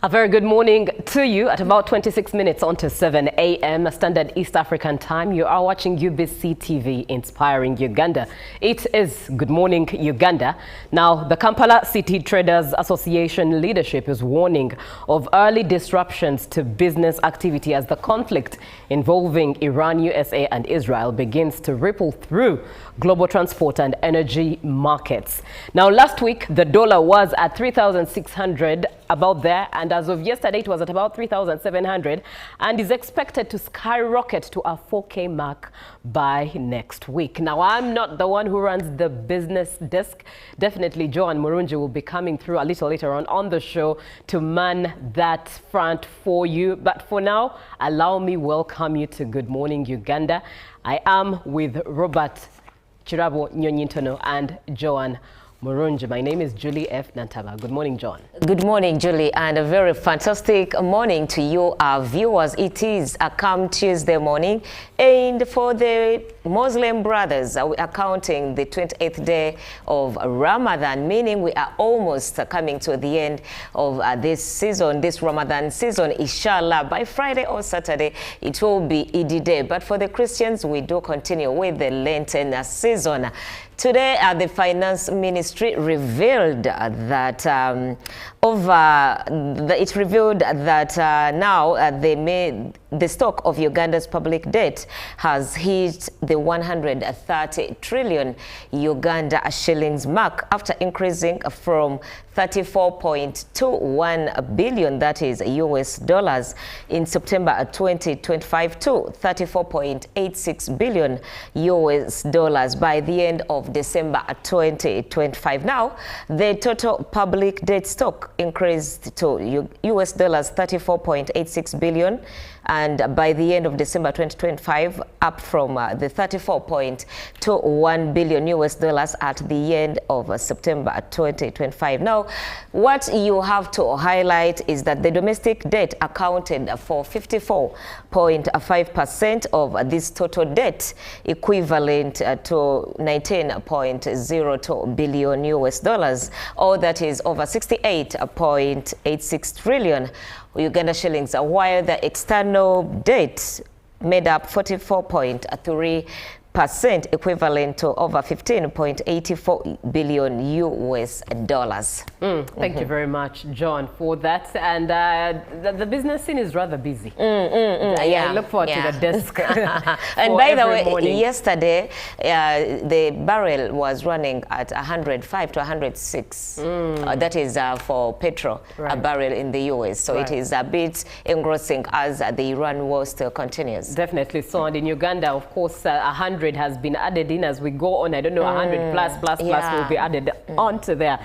A very good morning to you at about 26 minutes onto 7 a.m. Standard East African time. You are watching UBC TV Inspiring Uganda. It is Good Morning Uganda. Now, the Kampala City Traders Association leadership is warning of early disruptions to business activity as the conflict involving Iran, USA and Israel begins to ripple through global transport and energy markets. Now, last week, the dollar was at 3,600, about there, and as of yesterday, it was at about 3,700 and is expected to skyrocket to a 4K mark by next week. Now, I'm not the one who runs the business desk. Definitely, Joan Murungi will be coming through a little later on the show to man that front for you. But for now, allow me welcome you to Good Morning Uganda. I am with Robert Chirabo Nyonyintono and Joan Murungi. My name is Julie F. Nantaba. Good morning, John. Good morning, Julie, and a very fantastic morning to you, our viewers. It is a calm Tuesday morning, and for the Muslim brothers, we are counting the 28th day of Ramadan, meaning we are almost coming to the end of this season, this Ramadan season. Inshallah, by Friday or Saturday, it will be Eid day. But for the Christians, we do continue with the Lenten season. Today, the Finance Ministry revealed that now the stock of Uganda's public debt has hit the 130 trillion Uganda shillings mark after increasing from 34.21 billion, that is US dollars, in September 2025 to 34.86 billion US dollars by the end of December 2025. Now, the total public debt stock increased to US dollars 34.86 billion, and by the end of December 2025, up from the 34.21 billion US dollars at the end of September 2025. Now, what you have to highlight is that the domestic debt accounted for 54.5% of this total debt, equivalent to 19.02 billion US dollars, or that is over 68.86 trillion Uganda shillings, while the external debt made up 44.3%, equivalent to over 15.84 billion US dollars. Thank you very much, John, for that. And the business scene is rather busy. I look forward to the desk. And by the way, morning. yesterday, the barrel was running at 105 to 106. That is for petrol, a barrel in the US. So it is a bit engrossing as the Iran war still continues. Definitely so. And in Uganda, of course, 100 has been added in as we go on. I don't know, 100 plus will be added onto there.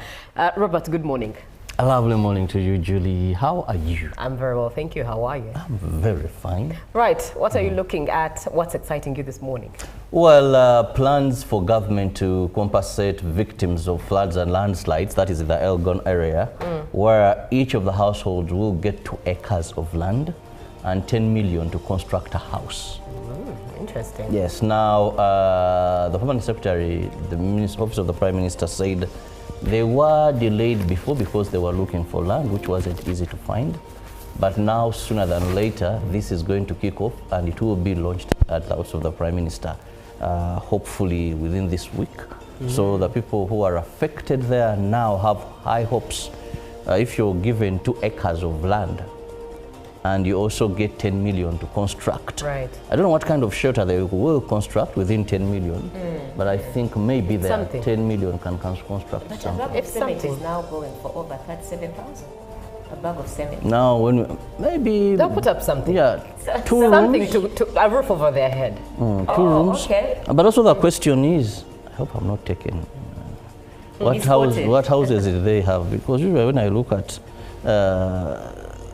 Robert, good morning. A lovely morning to you, Julie. How are you? I'm very well, thank you. How are you? I'm very fine. Right. What are you looking at? What's exciting you this morning? Well, plans for government to compensate victims of floods and landslides, that is in the Elgon area, where each of the households will get 2 acres of land and 10 million to construct a house. Interesting. Yes. Now, the Permanent Secretary, the Office of the Prime Minister, said they were delayed before because they were looking for land, which wasn't easy to find. But now, sooner than later, this is going to kick off and it will be launched at the Office of the Prime Minister, hopefully within this week. So the people who are affected there now have high hopes. If you're given 2 acres of land, and you also get 10 million to construct. Right. I don't know what kind of shelter they will construct within 10 million, but I think maybe the 10 million can construct but something. a bag of cement is now going for over 37,000. A bag of cement. Now, when maybe they'll put up something. Yeah, 2 something rooms. to a roof over their head. 2 rooms. Okay. But also the question is, I hope I'm not taken. What houses did they have? Because usually when I look at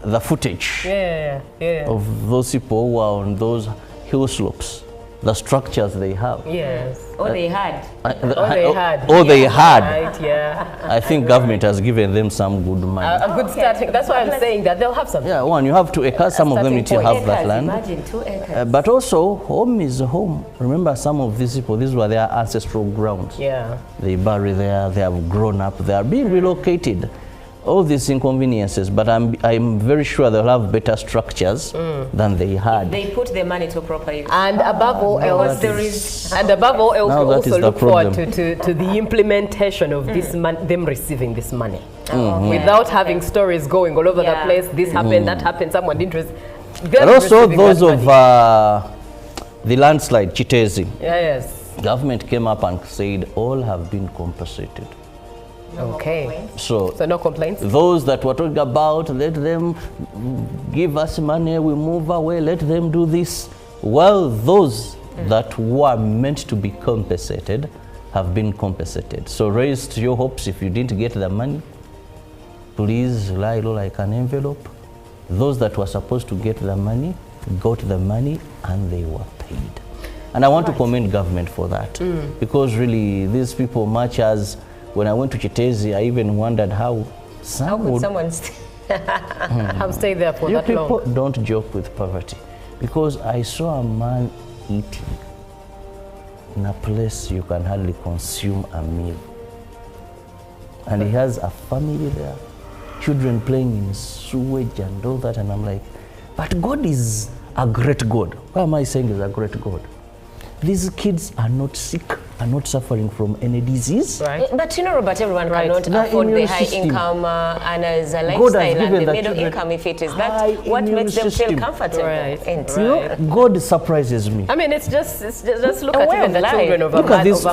the footage of those people who are on those hill slopes, the structures they have. Yes. Or they had. They had. Right, yeah. I think government has given them some good money. A good starting. That's why I'm saying that they'll have something. Yeah, one, you have 2 acres. Some of them need to have that land. Imagine 2 acres. But also, home is home. Remember, some of these people, these were their ancestral grounds. Yeah. They bury there, they have grown up, they are being relocated. all these inconveniences, but I'm very sure they'll have better structures than they had. They put the money to proper use. And above all else, we also look forward to the implementation of this them receiving this money. Without having stories going all over the place, this happened, that happened, someone didn't receive. But also those of the landslide, Chitezi. Yes. Government came up and said all have been compensated. Okay. So no complaints? Those that were talking about, let them give us money, we move away, let them do this. Well, those that were meant to be compensated have been compensated. So raise your hopes. If you didn't get the money, please lie low like an envelope. Those that were supposed to get the money got the money and they were paid. And I want to commend government for that, because really these people, much as when I went to Chitezi, I even wondered how someone have stayed there for that long. People don't joke with poverty, because I saw a man eating in a place you can hardly consume a meal, and he has a family there, children playing in sewage and all that, and I'm like, but God is a great God. Why am I saying he's a great God? These kids are not sick, are not suffering from any disease. Right. But you know, Robert, everyone cannot afford the high income earners lifestyle and the middle income, if it is that what makes them feel comfortable. Right. You know, God surprises me. I mean, it's just look at even the children of a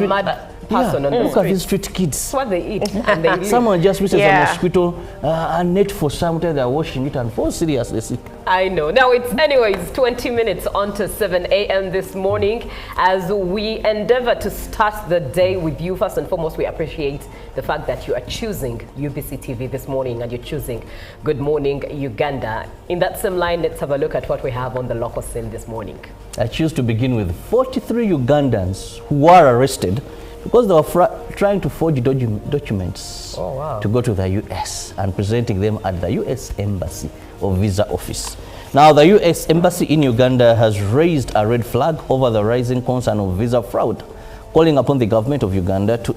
mad person on the look street. at these street kids. That's what they eat and they live. Someone just misses a mosquito, a net for something, they're washing it and fall seriously sick. I know. Now it's 20 minutes on to 7 a.m. this morning as we endeavor to start the day with you. First and foremost, we appreciate the fact that you are choosing UBC TV this morning and you're choosing Good Morning Uganda. In that same line, let's have a look at what we have on the local scene this morning. I choose to begin with 43 Ugandans who were arrested because they were trying to forge documents to go to the US and presenting them at the US Embassy or Visa Office. Now, the US Embassy in Uganda has raised a red flag over the rising concern of visa fraud, calling upon the government of Uganda to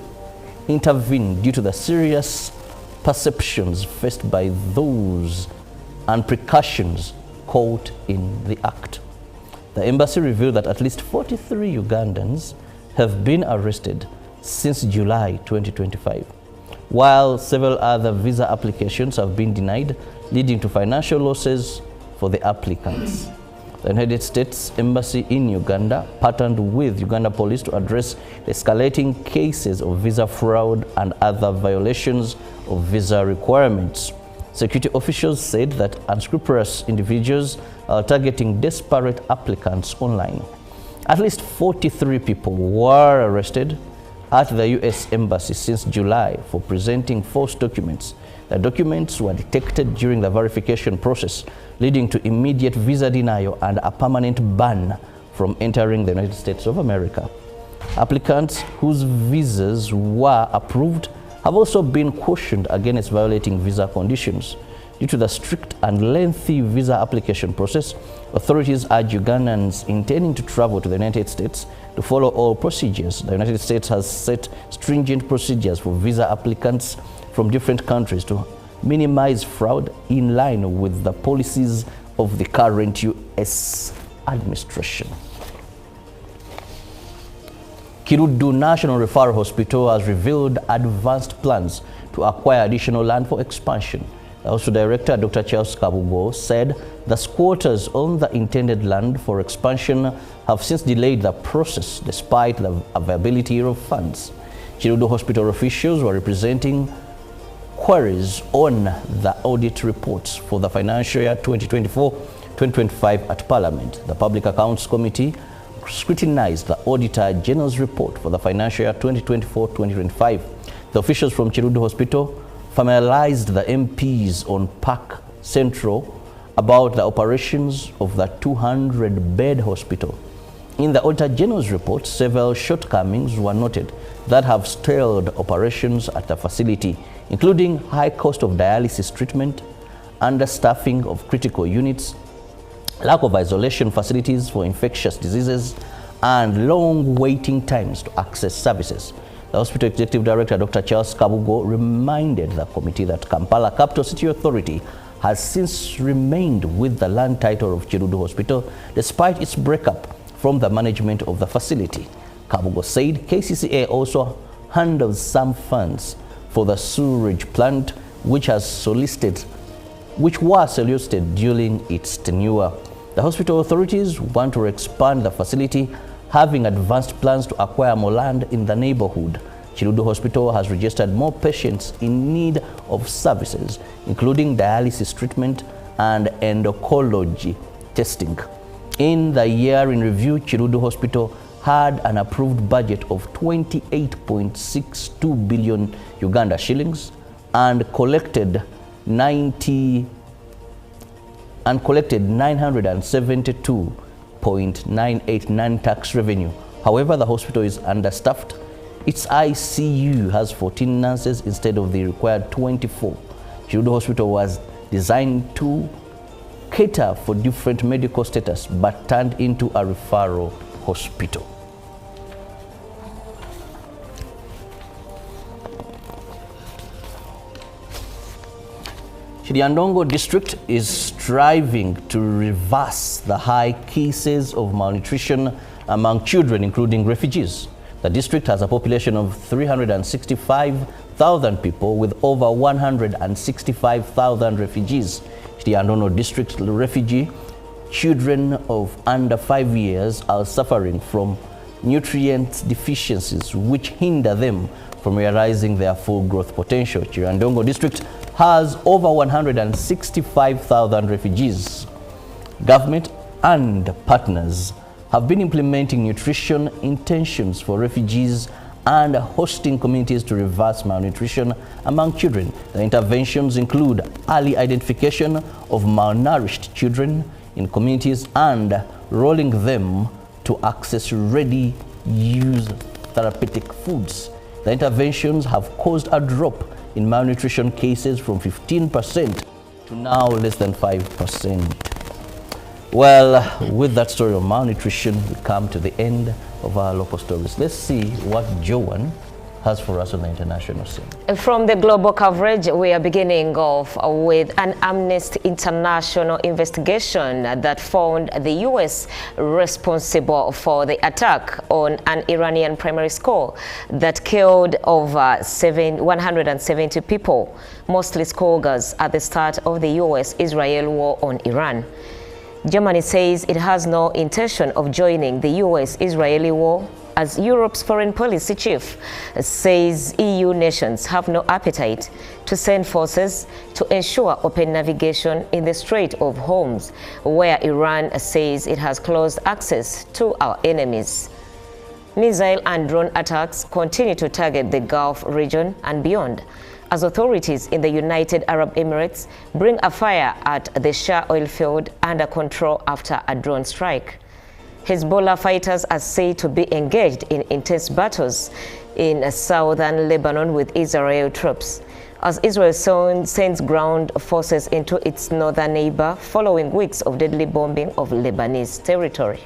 intervene due to the serious perceptions faced by those and precautions caught in the act. The embassy revealed that at least 43 Ugandans have been arrested since July 2025, while several other visa applications have been denied, leading to financial losses for the applicants. The United States Embassy in Uganda partnered with Uganda Police to address the escalating cases of visa fraud and other violations of visa requirements. Security officials said that unscrupulous individuals are targeting desperate applicants online. At least 43 people were arrested at the US Embassy since July for presenting false documents. The documents were detected during the verification process, leading to immediate visa denial and a permanent ban from entering the United States of America. Applicants whose visas were approved have also been cautioned against violating visa conditions. Due to the strict and lengthy visa application process, authorities urge Ugandans intending to travel to the United States to follow all procedures. The United States has set stringent procedures for visa applicants from different countries to minimize fraud in line with the policies of the current U.S. administration. Kirudu National Referral Hospital has revealed advanced plans to acquire additional land for expansion. Also, Director Dr. Charles Kabugo said the squatters on the intended land for expansion have since delayed the process despite the availability of funds. Kirudu Hospital officials were representing queries on the audit reports for the financial year 2024-2025 at Parliament. The Public Accounts Committee scrutinized the Auditor General's report for the financial year 2024-2025. The officials from Kirudu Hospital familiarized the MPs on Park Central about the operations of the 200-bed hospital. In the Auditor General's report, several shortcomings were noted that have stalled operations at the facility, including high cost of dialysis treatment, understaffing of critical units, lack of isolation facilities for infectious diseases, and long waiting times to access services. The The hospital executive director, Dr. Charles Kabugo, reminded the committee that Kampala Capital City Authority has since remained with the land title of Kirudu Hospital despite its breakup from the management of the facility. Kabugo said KCCA also handles some funds for the sewerage plant which was solicited during its tenure. The hospital authorities want to expand the facility, having advanced plans to acquire more land in the neighborhood. Kirudu Hospital has registered more patients in need of services, including dialysis treatment and endocrinology testing. In the year in review, Kirudu Hospital had an approved budget of 28.62 billion Uganda shillings and collected 972.989 tax revenue. However, the hospital is understaffed. Its ICU has 14 nurses instead of the required 24. Kirudu Hospital was designed to cater for different medical status but turned into a referral hospital. Shiriandongo district is striving to reverse the high cases of malnutrition among children, including refugees. The district has a population of 365,000 people with over 165,000 refugees. Shiriandongo district refugee children of under 5 years are suffering from nutrient deficiencies which hinder them from realizing their full growth potential. Shiriandongo district has over 165,000 refugees. Government and partners have been implementing nutrition intentions for refugees and hosting communities to reverse malnutrition among children. The interventions include early identification of malnourished children in communities and rolling them to access ready-use therapeutic foods. The interventions have caused a drop in malnutrition cases from 15% to now less than 5%. Well, with that story of malnutrition, we come to the end of our local stories. Let's see what Joan has for us on the international scene. From the global coverage, we are beginning off with an Amnesty International investigation that found the U.S. responsible for the attack on an Iranian primary school that killed over 170 people, mostly schoolgirls, at the start of the U.S.-Israel war on Iran. Germany says it has no intention of joining the U.S.-Israeli war, as Europe's foreign policy chief says EU nations have no appetite to send forces to ensure open navigation in the Strait of Hormuz, where Iran says it has closed access to our enemies. Missile and drone attacks continue to target the Gulf region and beyond, as authorities in the United Arab Emirates bring a fire at the Shah oil field under control after a drone strike. Hezbollah fighters are said to be engaged in intense battles in southern Lebanon with Israel troops, as Israel sends ground forces into its northern neighbor following weeks of deadly bombing of Lebanese territory.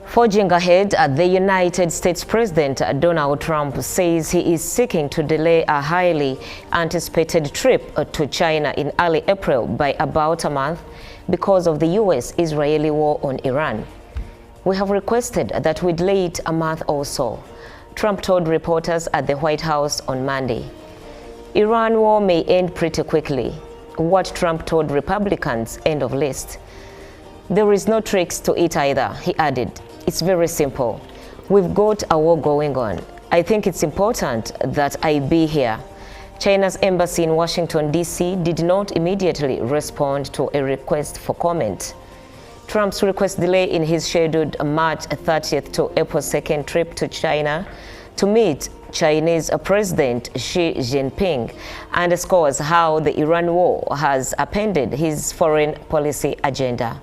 Forging ahead, the United States President Donald Trump says he is seeking to delay a highly anticipated trip to China in early April by about a month because of the U.S.-Israeli war on Iran. We have requested that we delay it a month or so, Trump told reporters at the White House on Monday. Iran war may end pretty quickly, what Trump told Republicans, end of list. There is no tricks to it either, he added. It's very simple. We've got a war going on. I think it's important that I be here. China's embassy in Washington, D.C. did not immediately respond to a request for comment. Trump's request delay in his scheduled March 30th to April 2nd trip to China to meet Chinese President Xi Jinping underscores how the Iran war has upended his foreign policy agenda.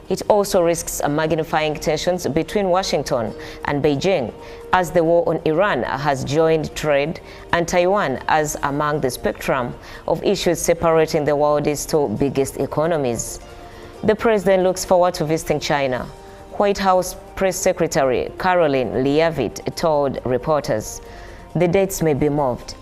It also risks magnifying tensions between Washington and Beijing, as the war on Iran has joined trade and Taiwan as among the spectrum of issues separating the world's two biggest economies. The president looks forward to visiting China, White House Press Secretary Caroline Leavitt told reporters the dates may be moved.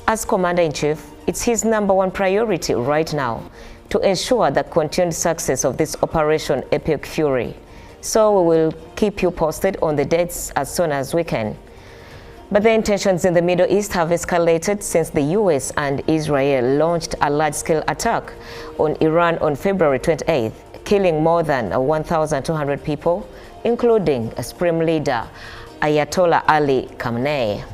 As Commander-in-Chief, it's his #1 priority right now to ensure the continued success of this Operation Epic Fury. So we will keep you posted on the dates as soon as we can. But the tensions in the Middle East have escalated since the US and Israel launched a large-scale attack on Iran on February 28th, killing more than 1,200 people, including Supreme Leader Ayatollah Ali Khamenei.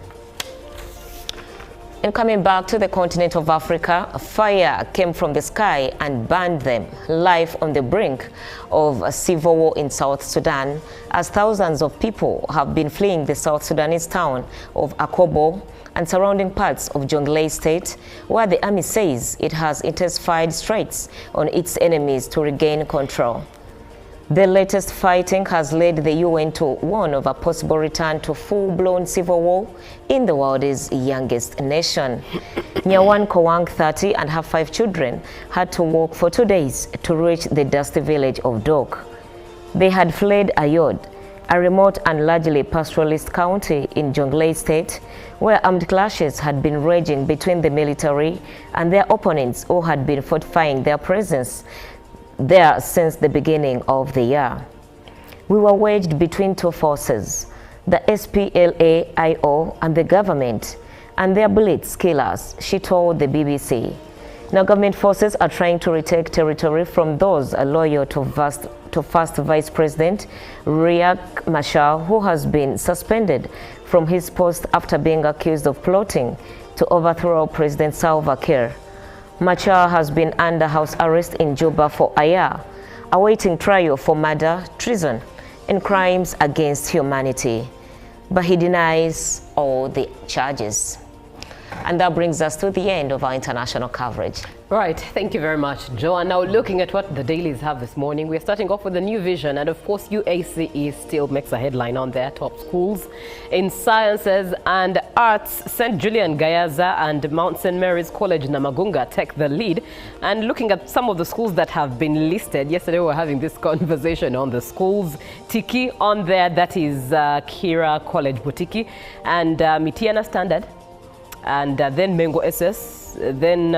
And coming back to the continent of Africa, a fire came from the sky and burned them live on the brink of a civil war in South Sudan, as thousands of people have been fleeing the South Sudanese town of Akobo and surrounding parts of Jonglei State, where the army says it has intensified strikes on its enemies to regain control. The latest fighting has led the UN to warn of a possible return to full-blown civil war in the world's youngest nation. Nyawan Kowang, 30, and her 5 children had to walk for 2 days to reach the dusty village of Dok. They had fled Ayod, a remote and largely pastoralist county in Jonglei State, where armed clashes had been raging between the military and their opponents who had been fortifying their presence there since the beginning of the year. We were wedged between 2 forces, the SPLA-IO and the government, and their bullets kill us, she told the BBC. Now government forces are trying to retake territory from those loyal to first Vice President Riek Machar, who has been suspended from his post after being accused of plotting to overthrow President Salva Kiir. Machar has been under house arrest in Juba for a year, awaiting trial for murder, treason, and crimes against humanity. But he denies all the charges. And that brings us to the end of our international coverage. Right, thank you very much, Joanne. Now looking at what the dailies have this morning, we're starting off with the New Vision, and of course UACE still makes a headline on their top schools. In sciences and arts, St. Julian Gayaza and Mount St. Mary's College Namagunga take the lead. And looking at some of the schools that have been listed, yesterday we were having this conversation on the schools. Tiki on there, that is Kira College Butiki, and Mitiana Standard, and then Mengo SS, then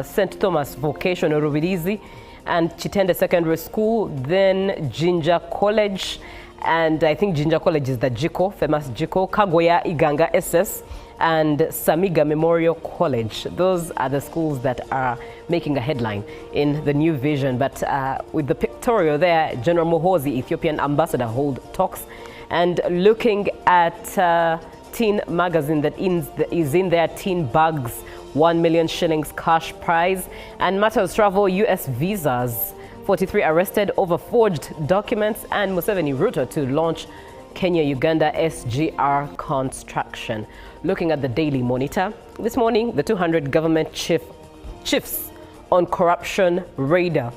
St. Thomas Vocational Rubirizi, and Chitende Secondary School, then Jinja College, and I think Jinja College is the JICO, famous JICO, Kagoya Iganga SS, and Samiga Memorial College. Those are the schools that are making a headline in the New Vision. But with the pictorial there, General Muhoozi, Ethiopian ambassador, hold talks. And looking at Teen magazine that is in their Teen Bags, 1 million shillings cash prize. And matters travel, US visas, 43 arrested over forged documents, and Museveni router to launch Kenya-Uganda SGR construction. Looking at the Daily Monitor, this morning, the 200 government chiefs on corruption radar.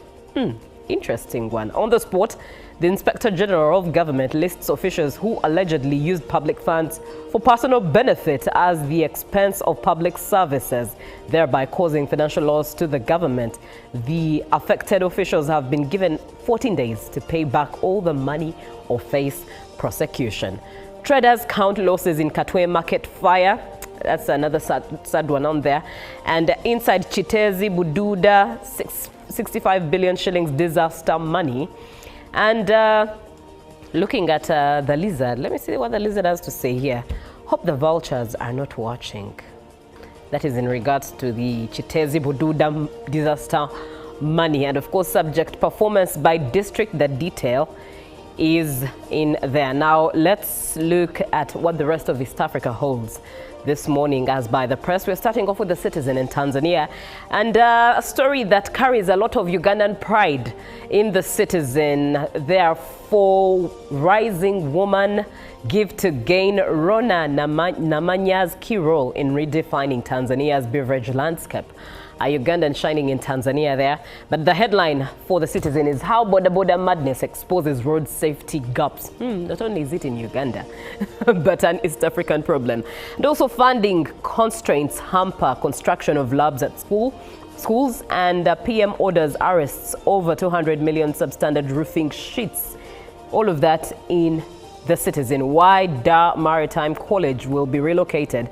Interesting one. On the spot, the Inspector General of Government lists officials who allegedly used public funds for personal benefit at the expense of public services, thereby causing financial loss to the government. The affected officials have been given 14 days to pay back all the money or face prosecution. Traders count losses in Katwe market fire. That's another sad one on there. And inside Chitezi Bududa, 65 billion shillings disaster money. And looking at the Lizard, let me see what the Lizard has to say here. Hope the vultures are not watching. That is in regards to the Chitezi Bududa disaster money. And of course, subject performance by district, the detail is in there. Now, let's look at what the rest of East Africa holds this morning as by the press. We're starting off with the Citizen in Tanzania, and a story that carries a lot of Ugandan pride in the Citizen. Therefore, rising woman give to gain Rona Namanya's key role in redefining Tanzania's beverage landscape. A Ugandan shining in Tanzania there. But the headline for the Citizen is how border madness exposes road safety gaps. Not only is it in Uganda, but an East African problem. And also funding constraints hamper construction of labs at schools, and PM orders arrests over 200 million substandard roofing sheets All of that in The Citizen. Why Dar Maritime College will be relocated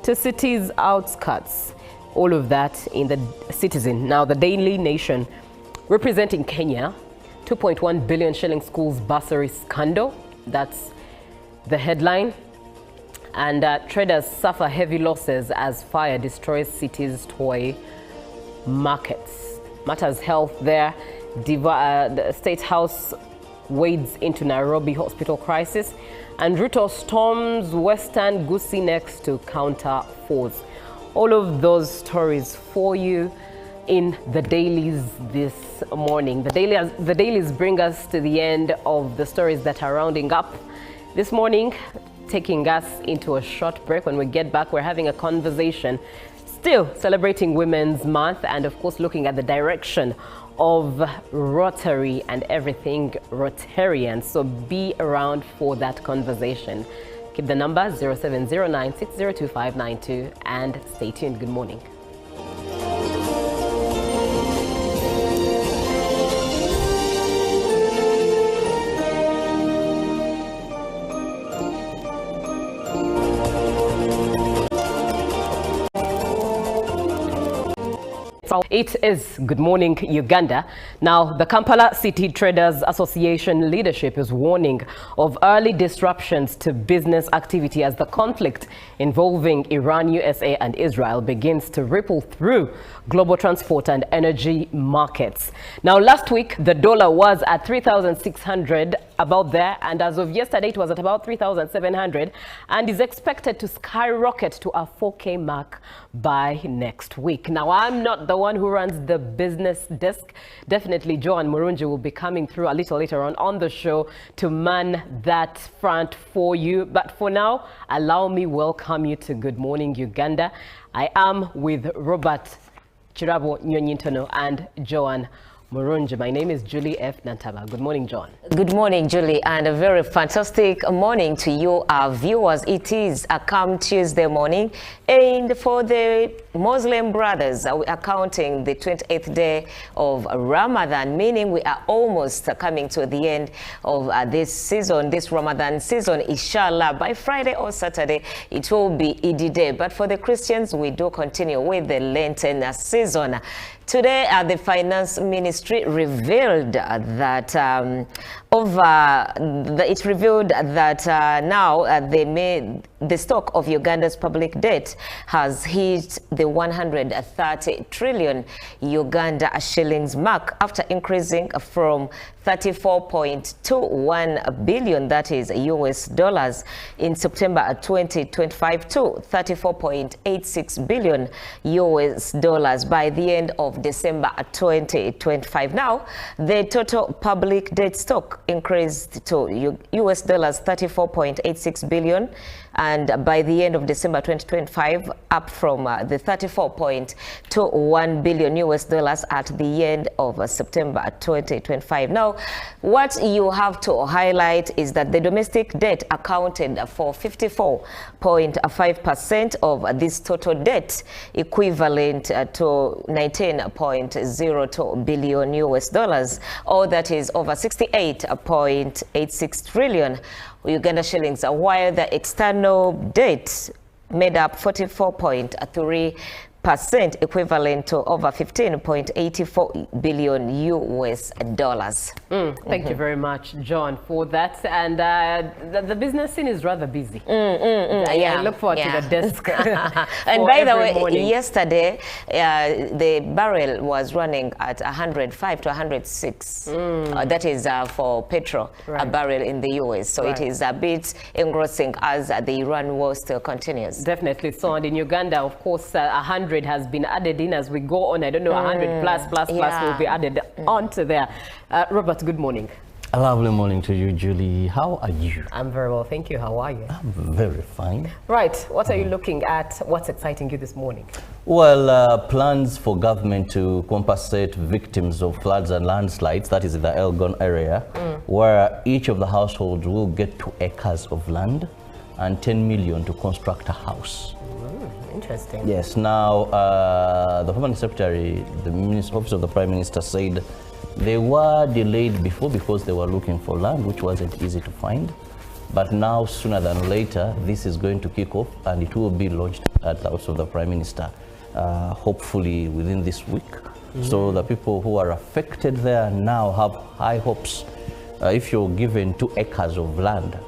to city's outskirts. All of that in The Citizen. Now, the Daily Nation, representing Kenya, 2.1 billion shilling schools bursary scandal. That's the headline. And traders suffer heavy losses as fire destroys city's toy markets. Matters Health there. The State House wades into Nairobi hospital crisis. And Ruto storms Western Gusii next to counter force. All of those stories for you in the dailies this morning. The dailies bring us to the end of the stories that are rounding up this morning, taking us into a short break. When we get back, we're having a conversation, still celebrating Women's Month, and of course looking at the direction of Rotary and everything Rotarian. So be around for that conversation. Keep the number 0709602592 and stay tuned. Good morning. It is Good Morning Uganda. Now, the Kampala City Traders Association leadership is warning of early disruptions to business activity as the conflict involving Iran, USA and Israel begins to ripple through global transport and energy markets. Now, last week, the dollar was at 3,600, about there, and as of yesterday, it was at about 3,700 and is expected to skyrocket to a 4K mark by next week. Now, I'm not the one who runs the business desk. Definitely Joan Murunji will be coming through a little later on the show to man that front for you. But for now, allow me welcome you to Good Morning Uganda. I am with Robert Chirabo Nyonyintono and Joan Murunji. My name is Julie F. Nantaba. Good morning, John. Good morning, Julie, and a very fantastic morning to you, our viewers. It is a calm Tuesday morning, and for the Muslim brothers, we are counting the 28th day of Ramadan, meaning we are almost coming to the end of this season, this Ramadan season. Inshallah, by Friday or Saturday, it will be Eid day. But for the Christians, we do continue with the Lenten season. Today, the Finance Ministry revealed that now the stock of Uganda's public debt has hit the 130 trillion Uganda shillings mark after increasing from 34.21 billion, that is US dollars, in September 2025 to 34.86 billion US dollars by the end of December 2025. Now, the total public debt stock increased to US dollars 34.86 billion, and by the end of December 2025, up from the 34.21 billion US dollars at the end of September 2025. Now, what you have to highlight is that the domestic debt accounted for 54.5% of this total debt, equivalent to 19.02 billion US dollars, or that is over 68.86 trillion Uganda shillings, while the external debt made up 44.3%, equivalent to over 15.84 billion US dollars. Thank you very much, John, for that. And the business scene is rather busy. I look forward to the desk. And by the way, morning. Yesterday, the barrel was running at 105 to 106. That is for petrol, a barrel in the US. So it is a bit engrossing as the Iran war still continues. Definitely so. And in Uganda, of course, 100 has been added in as we go on. I don't know, 100 plus will be added onto there. Robert, good morning. A lovely morning to you, Julie. How are you? I'm very well, thank you. How are you? I'm very fine. Right. What are you looking at? What's exciting you this morning? Well, plans for government to compensate victims of floods and landslides, that is in the Elgon area, where each of the households will get 2 acres of land and 10 million to construct a house. Interesting. Yes. Now, the Permanent Secretary, the Office of the Prime Minister, said They were delayed before because they were looking for land, which wasn't easy to find. But now, sooner than later, this is going to kick off and it will be launched at the Office of the Prime Minister, hopefully within this week. So the people who are affected there now have high hopes. If you're given 2 acres of land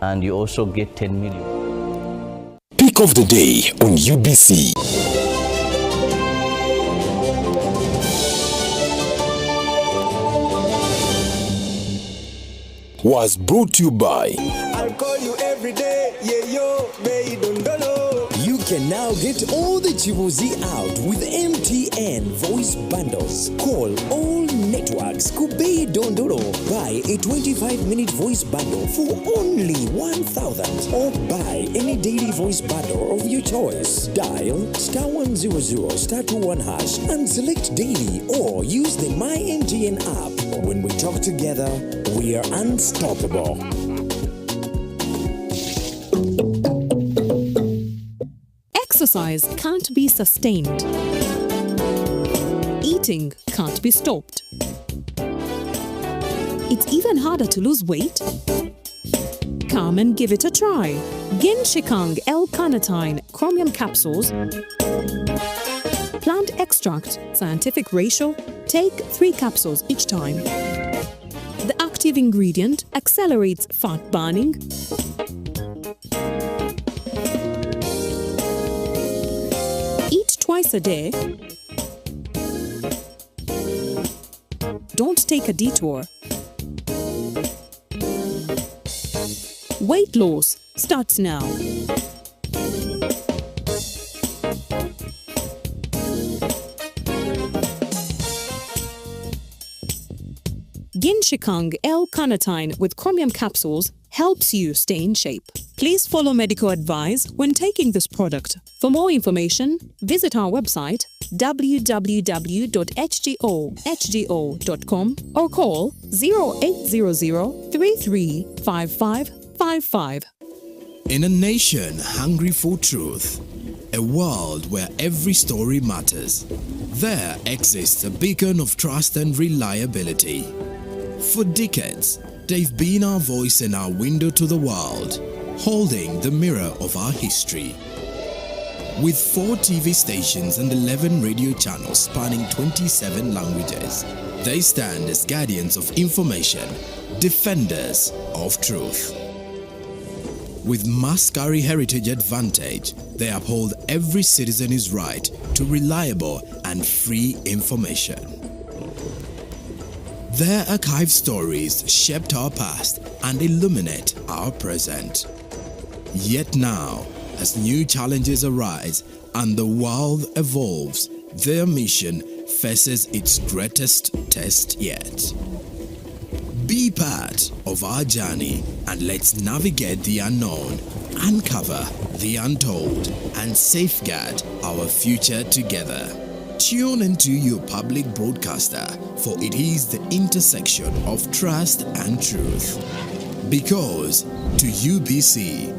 and you also get 10 million. Pick of the day on UBC. Was brought to you by I'll call you every day, yeah yo, baby don't know. You can now get all the Chibuzi out with MTN voice bundles. Call all networks Kubei Dondoro. Buy a 25-minute voice bundle for only 1,000 or buy any daily voice bundle of your choice. Dial *100 *21 hash and select daily or use the My MTN app. When we talk together, we are unstoppable. Exercise can't be sustained. Eating can't be stopped. It's even harder to lose weight. Come and give it a try. Ginshikang L-carnitine chromium capsules. Plant extract, scientific ratio. Take 3 capsules each time. The active ingredient accelerates fat burning. Eat twice a day. Don't take a detour. Weight loss starts now. Ginshikang L-carnitine with chromium capsules helps you stay in shape. Please follow medical advice when taking this product. For more information, visit our website www.hgo.com or call 0800 335555. In a nation hungry for truth, a world where every story matters, there exists a beacon of trust and reliability. For decades, they've been our voice and our window to the world, holding the mirror of our history. With 4 TV stations and 11 radio channels spanning 27 languages, they stand as guardians of information, defenders of truth. With Mascari Heritage Advantage, they uphold every citizen's right to reliable and free information. Their archived stories shaped our past and illuminate our present. Yet now, as new challenges arise and the world evolves, their mission faces its greatest test yet. Be part of our journey and let's navigate the unknown, uncover the untold, and safeguard our future together. Tune into your public broadcaster, for it is the intersection of trust and truth. Because to UBC,